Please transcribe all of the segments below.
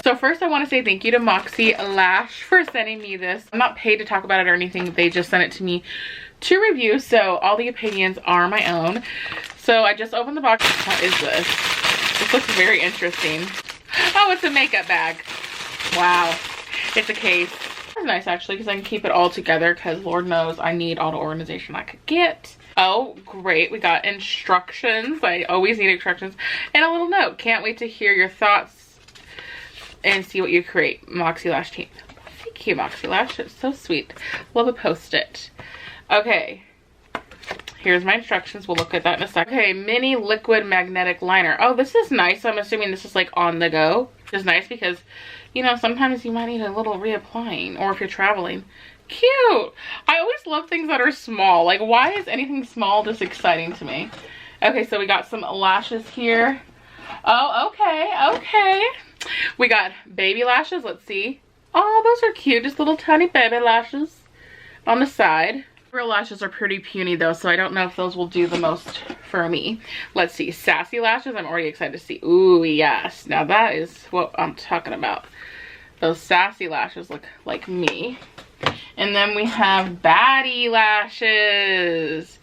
So first I want to say thank you to Moxie Lash for sending me this. I'm not paid to talk about it or anything. They just sent it to me to review, so all the opinions are my own. So I just opened the box. What is this? This looks very interesting. Oh, it's a makeup bag. Wow. It's a case. It's nice actually because I can keep it all together because Lord knows I need all the organization I could get. Oh, great. We got instructions. I always need instructions. And a little note. Can't wait to hear your thoughts and see what you create. Moxie Lash team. Thank you, Moxie Lash. It's so sweet. Love a post-it. Okay. Here's my instructions. We'll look at that in a second. Okay, mini liquid magnetic liner. Oh, this is nice. I'm assuming this is like on the go. Which is nice because, you know, sometimes you might need a little reapplying, or if you're traveling. Cute. I always love things that are small. Like, why is anything small just exciting to me? Okay, so we got some lashes here. Oh, okay, okay. We got baby lashes. Let's see. Oh, those are cute. Just little tiny baby lashes on the side. Real lashes are pretty puny though, so I don't know if those will do the most for me. Let's see. Sassy lashes. I'm already excited to see. Ooh, yes. Now that is what I'm talking about. Those sassy lashes look like me. And then we have Baddie Lashes.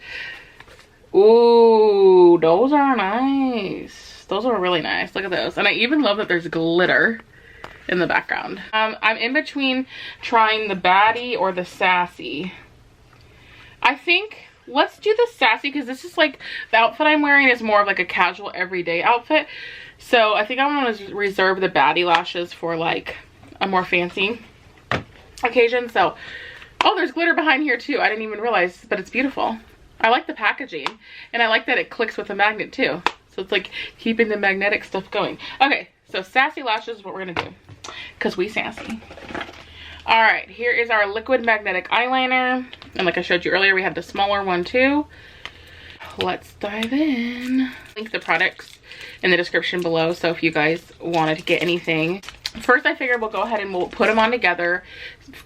Ooh, those are nice. Those are really nice. Look at those. And I even love that there's glitter in the background. I'm in between trying the Baddie or the Sassy. I think let's do the Sassy because this is like, the outfit I'm wearing is more of like a casual everyday outfit. So I think I'm going to reserve the Baddie Lashes for like a more fancy occasion. So, oh, there's glitter behind here too. I didn't even realize, but it's beautiful. I like the packaging, and I like that it clicks with a magnet too. So it's like keeping the magnetic stuff going. Okay, so Sassy Lashes is what we're gonna do, because we sassy. All right, here is our liquid magnetic eyeliner. And like I showed you earlier, we have the smaller one too. Let's dive in. Link the products in the description below, so if you guys wanted to get anything. First, I figured we'll go ahead and we'll put them on together,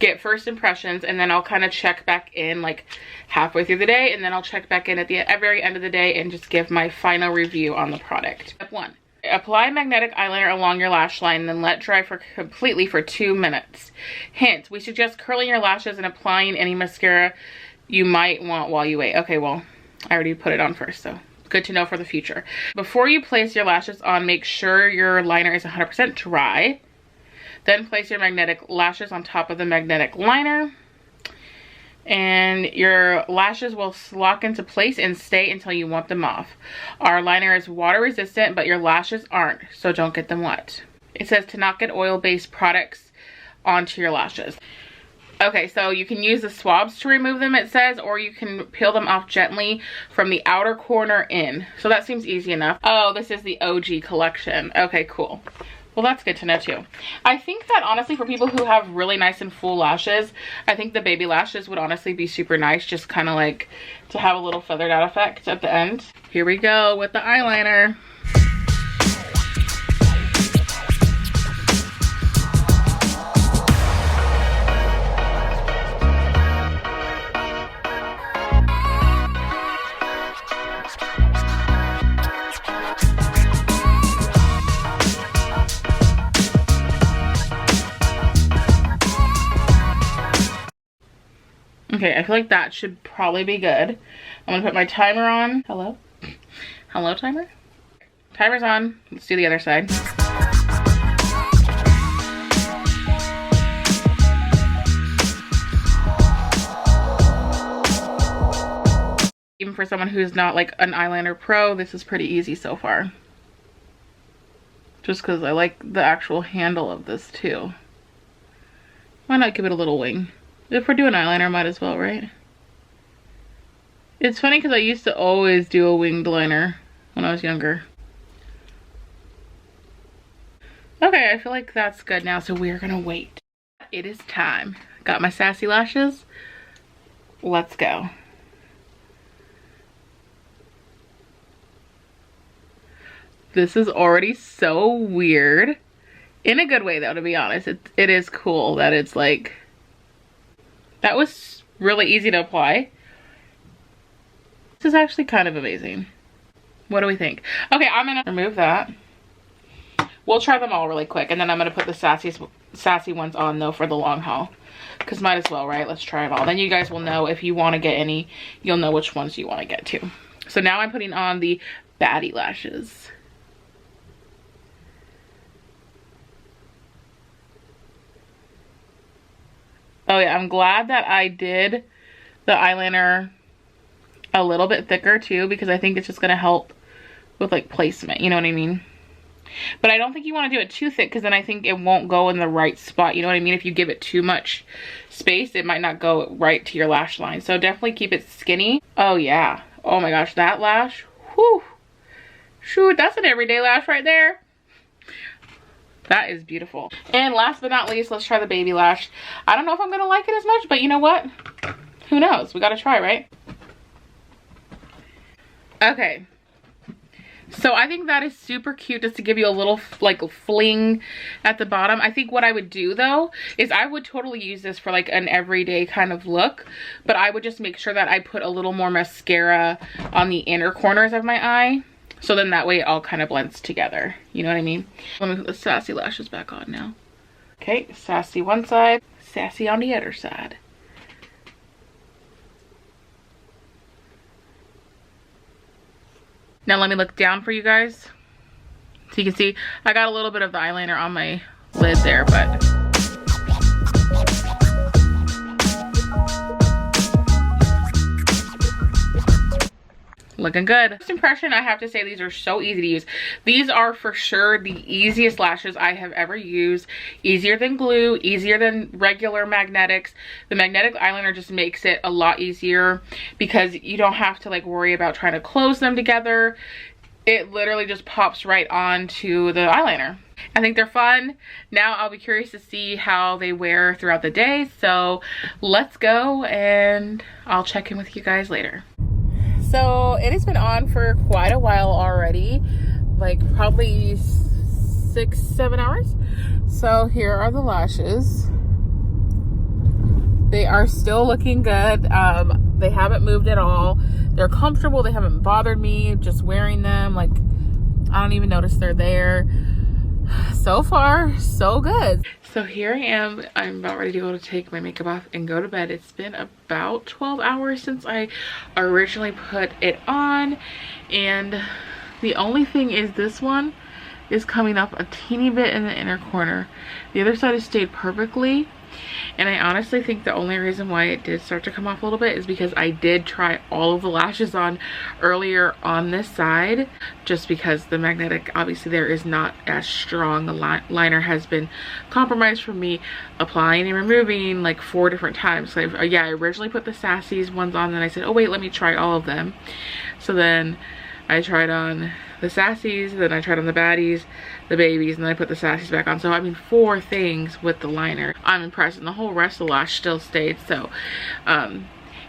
get first impressions, and then I'll kind of check back in like halfway through the day, and then I'll check back in at the very end of the day and just give my final review on the product. Step 1. Apply magnetic eyeliner along your lash line, then let dry completely for 2 minutes. Hint, we suggest curling your lashes and applying any mascara you might want while you wait. Okay, well, I already put it on first, so good to know for the future. Before you place your lashes on, make sure your liner is 100% dry. Then place your magnetic lashes on top of the magnetic liner. And your lashes will lock into place and stay until you want them off. Our liner is water resistant, but your lashes aren't, so don't get them wet. It says to not get oil-based products onto your lashes. Okay, so you can use the swabs to remove them, it says, or you can peel them off gently from the outer corner in. So that seems easy enough. Oh, this is the OG collection. Okay, cool. Well, that's good to know too. I think that honestly for people who have really nice and full lashes, I think the baby lashes would honestly be super nice, just kind of like to have a little feathered out effect at the end. Here we go with the eyeliner. Okay, I feel like that should probably be good. I'm gonna put my timer on. Hello? Hello, timer? Timer's on. Let's do the other side. Even for someone who's not like an eyeliner pro, this is pretty easy so far. Just because I like the actual handle of this too. Why not give it a little wing? If we're doing eyeliner, might as well, right? It's funny because I used to always do a winged liner when I was younger. Okay, I feel like that's good now, so we're gonna wait. It is time. Got my sassy lashes. Let's go. This is already so weird. In a good way though, to be honest. It is cool that it's like, that was really easy to apply. This is actually kind of amazing. What do we think? Okay, I'm gonna remove that. We'll try them all really quick, and then I'm gonna put the sassy ones on though for the long haul. Cause might as well, right? Let's try them all. Then you guys will know if you want to get any, you'll know which ones you want to get too. So now I'm putting on the Baddie Lashes. Oh yeah, I'm glad that I did the eyeliner a little bit thicker too, because I think it's just gonna help with like placement, you know what I mean? But I don't think you want to do it too thick, because then I think it won't go in the right spot, you know what I mean? If you give it too much space, it might not go right to your lash line. So definitely keep it skinny. Oh yeah, oh my gosh, that lash, whew, shoot, that's an everyday lash right there. That is beautiful. And last but not least, let's try the baby lash. I don't know if I'm gonna like it as much, but you know what? Who knows? We gotta try, right? Okay. So I think that is super cute, just to give you a little like fling at the bottom. I think what I would do though is I would totally use this for like an everyday kind of look, but I would just make sure that I put a little more mascara on the inner corners of my eye. So then that way it all kind of blends together. You know what I mean? Let me put the sassy lashes back on now. Okay, sassy one side, sassy on the other side. Now let me look down for you guys. So you can see I got a little bit of the eyeliner on my lid there, but looking good. First impression, I have to say these are so easy to use. These are for sure the easiest lashes I have ever used. Easier than glue, easier than regular magnetics. The magnetic eyeliner just makes it a lot easier because you don't have to like worry about trying to close them together. It literally just pops right onto the eyeliner. I think they're fun. Now I'll be curious to see how they wear throughout the day. So let's go and I'll check in with you guys later. So it has been on for quite a while already, like probably 6-7 hours. So here are the lashes. They are still looking good. They haven't moved at all. They're comfortable. They haven't bothered me just wearing them. Like, I don't even notice they're there. So far, so good. So here I am. I'm about ready to go to take my makeup off and go to bed. It's been about 12 hours since I originally put it on. And the only thing is this one is coming up a teeny bit in the inner corner. The other side has stayed perfectly. And I honestly think the only reason why it did start to come off a little bit is because I did try all of the lashes on earlier on this side, just because the magnetic, obviously there is not as strong. The liner has been compromised from me applying and removing like 4 different times. So I originally put the Sassy's ones on, then I said, oh wait, let me try all of them. So then I tried on the Sassy's, then I tried on the Baddies, the Babies, and then I put the Sassy's back on. So I mean 4 things with the liner. I'm impressed, and the whole rest of the lash still stayed. So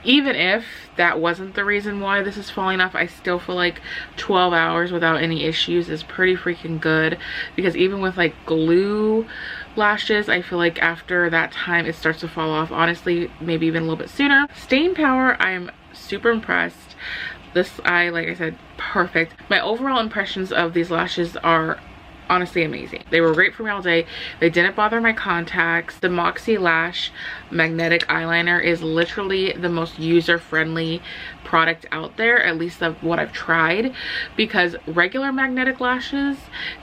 even if that wasn't the reason why this is falling off, I still feel like 12 hours without any issues is pretty freaking good, because even with like glue lashes, I feel like after that time it starts to fall off. Honestly, maybe even a little bit sooner. Staying power, I'm super impressed. This eye, like I said, perfect. My overall impressions of these lashes are honestly amazing. They were great for me all day. They didn't bother my contacts. The Moxie Lash magnetic eyeliner is literally the most user-friendly product out there, at least of what I've tried, because regular magnetic lashes,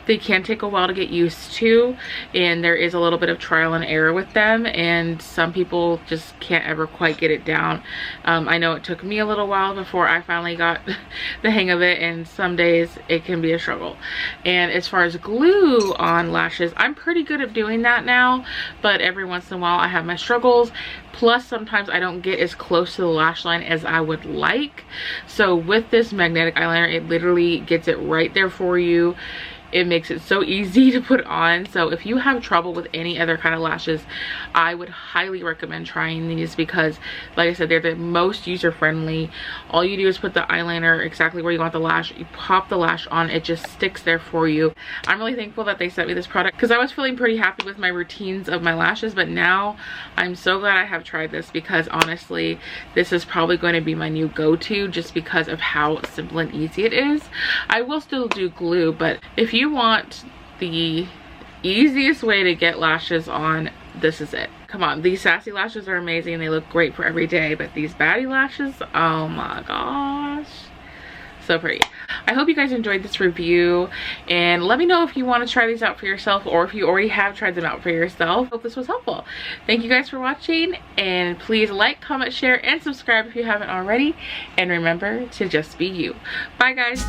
they can take a while to get used to, and there is a little bit of trial and error with them, and some people just can't ever quite get it down. I know it took me a little while before I finally got the hang of it, and some days it can be a struggle. And as far as glue on lashes, I'm pretty good at doing that now, but every once in a while I have my struggles. Plus sometimes I don't get as close to the lash line as I would like. So with this magnetic eyeliner, it literally gets it right there for you. it makes it so easy to put on. So if you have trouble with any other kind of lashes, I would highly recommend trying these because, like I said, they're the most user-friendly. All you do is put the eyeliner exactly where you want the lash, you pop the lash on, it just sticks there for you. I'm really thankful that they sent me this product because I was feeling pretty happy with my routines of my lashes, but now I'm so glad I have tried this because honestly, this is probably going to be my new go-to just because of how simple and easy it is. I will still do glue, but if you want the easiest way to get lashes on, this is it. Come on, these Sassy lashes are amazing. They look great for every day, but these Baddie lashes, oh my gosh, so pretty. I hope you guys enjoyed this review, and let me know if you want to try these out for yourself or if you already have tried them out for yourself. Hope this was helpful. Thank you guys for watching, and please like, comment, share, and subscribe if you haven't already. And remember to just be you. Bye guys.